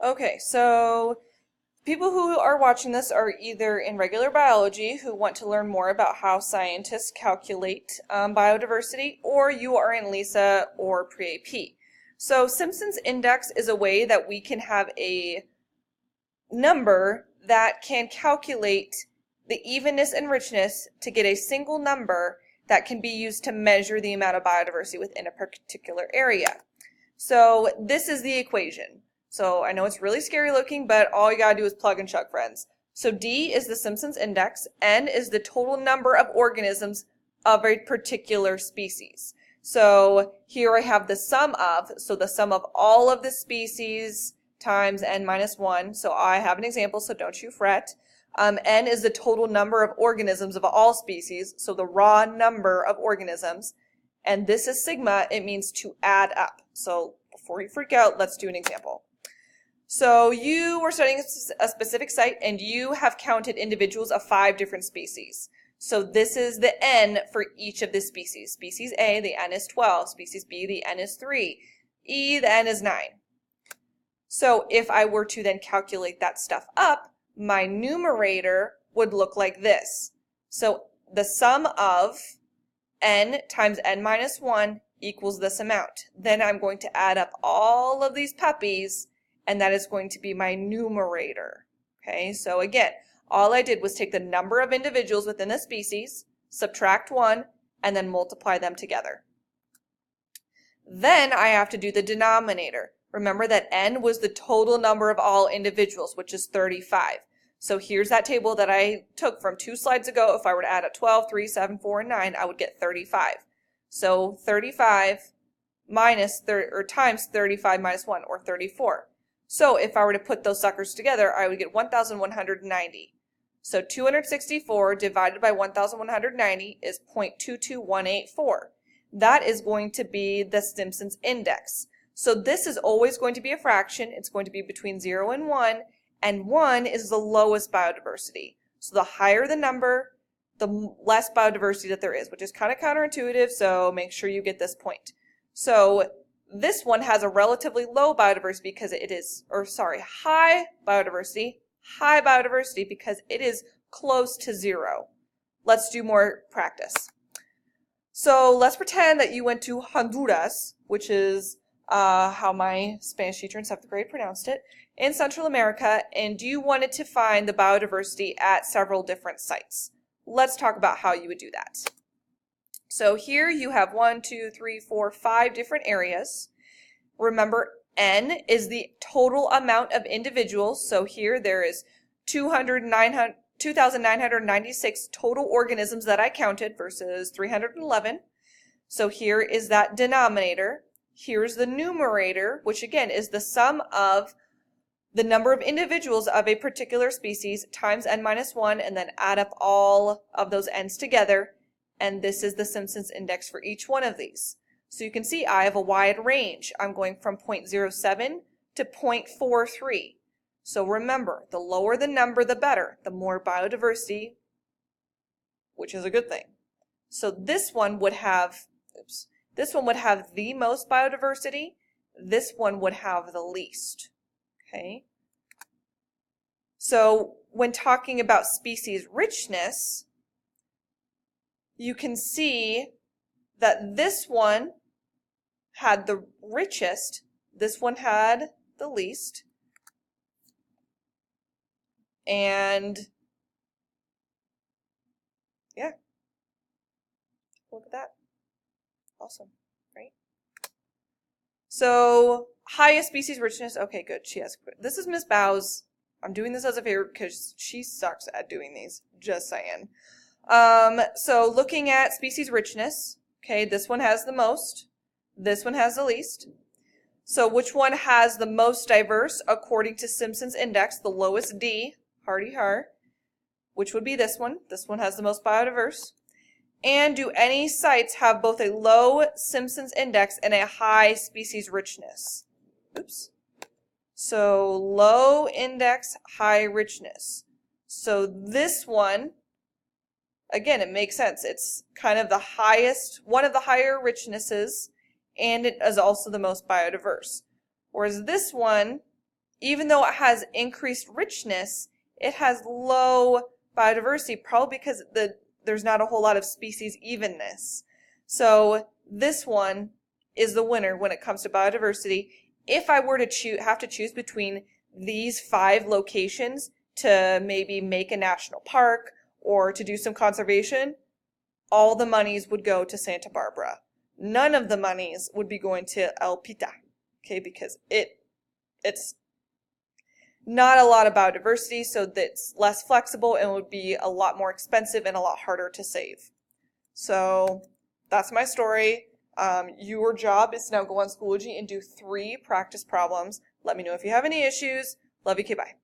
Okay, so people who are watching this are either in regular biology who want to learn more about how scientists calculate biodiversity, or you are in LISA or pre-AP. So Simpson's index is a way that we can have a number that can calculate the evenness and richness to get a single number that can be used to measure the amount of biodiversity within a particular area. So this is the equation. So I know it's really scary looking, but all you gotta do is plug and chug, friends. So D is the Simpson's index, N is the total number of organisms of a particular species. So here I have the sum of, so the sum of all of the species times n minus 1. So I have an example, so don't you fret. N is the total number of organisms of all species, so the raw number of organisms. And this is sigma, it means to add up. So before you freak out, let's do an example. So you were studying a specific site and you have counted individuals of 5 different species. So this is the N for each of the species. Species A, the N is 12. Species B, the N is 3. E, the N is 9. So if I were to then calculate that stuff up, my numerator would look like this. So the sum of N times N minus 1 equals this amount. Then I'm going to add up all of these puppies, and that is going to be my numerator. Okay, so again, all I did was take the number of individuals within the species, subtract 1, and then multiply them together. Then I have to do the denominator. Remember that N was the total number of all individuals, which is 35. So here's that table that I took from 2 slides ago. If I were to add up 12, 3, 7, 4, and 9, I would get 35. So 35 times 35 minus 1, or 34. So if I were to put those suckers together, I would get 1,190. So 264 divided by 1,190 is 0.22184. That is going to be the Simpson's index. So this is always going to be a fraction. It's going to be between 0 and 1 is the lowest biodiversity. So the higher the number, the less biodiversity that there is, which is kind of counterintuitive, so make sure you get this point. So this one has a relatively low biodiversity because it is, high biodiversity because it is close to 0. Let's do more practice. So let's pretend that you went to Honduras, which is how my Spanish teacher in 7th grade pronounced it, in Central America, and you wanted to find the biodiversity at several different sites. Let's talk about how you would do that. So here you have 1, 2, 3, 4, 5 different areas. Remember, N is the total amount of individuals. So here there is 2,996 total organisms that I counted versus 311. So here is that denominator. Here's the numerator, which again is the sum of the number of individuals of a particular species times n minus 1, and then add up all of those n's together. And this is the Simpson's index for each one of these. So you can see I have a wide range. I'm going from 0.07 to 0.43. So remember, the lower the number, the better. The more biodiversity, which is a good thing. So this one would have, this one would have the most biodiversity. This one would have the least. Okay. So when talking about species richness, you can see that this one had the richest, this one had the least, and yeah, look at that. Awesome, right? So highest species richness, okay, good, she has, this is Miss Bowes. I'm doing this as a favor because she sucks at doing these, just saying. So looking at species richness, okay, this one has the most, this one has the least. So which one has the most diverse according to Simpson's index, the lowest D, hardy har, which would be this one. This one has the most biodiverse. And do any sites have both a low Simpson's index and a high species richness? Oops. So low index, high richness. So this one, again, it makes sense. It's kind of the highest, one of the higher richnesses, and it is also the most biodiverse. Whereas this one even though it has increased richness, it has low biodiversity, probably because there's not a whole lot of species evenness. So this one is the winner when it comes to biodiversity. If I were to have to choose between these 5 locations to maybe make a national park or to do some conservation, all the monies would go to Santa Barbara. None of the monies would be going to El Pita, okay, because it's not a lot of biodiversity, so that's less flexible and would be a lot more expensive and a lot harder to save. So that's my story. Your job is to now go on Schoology and do 3 practice problems. Let me know if you have any issues. Love you, okay, bye.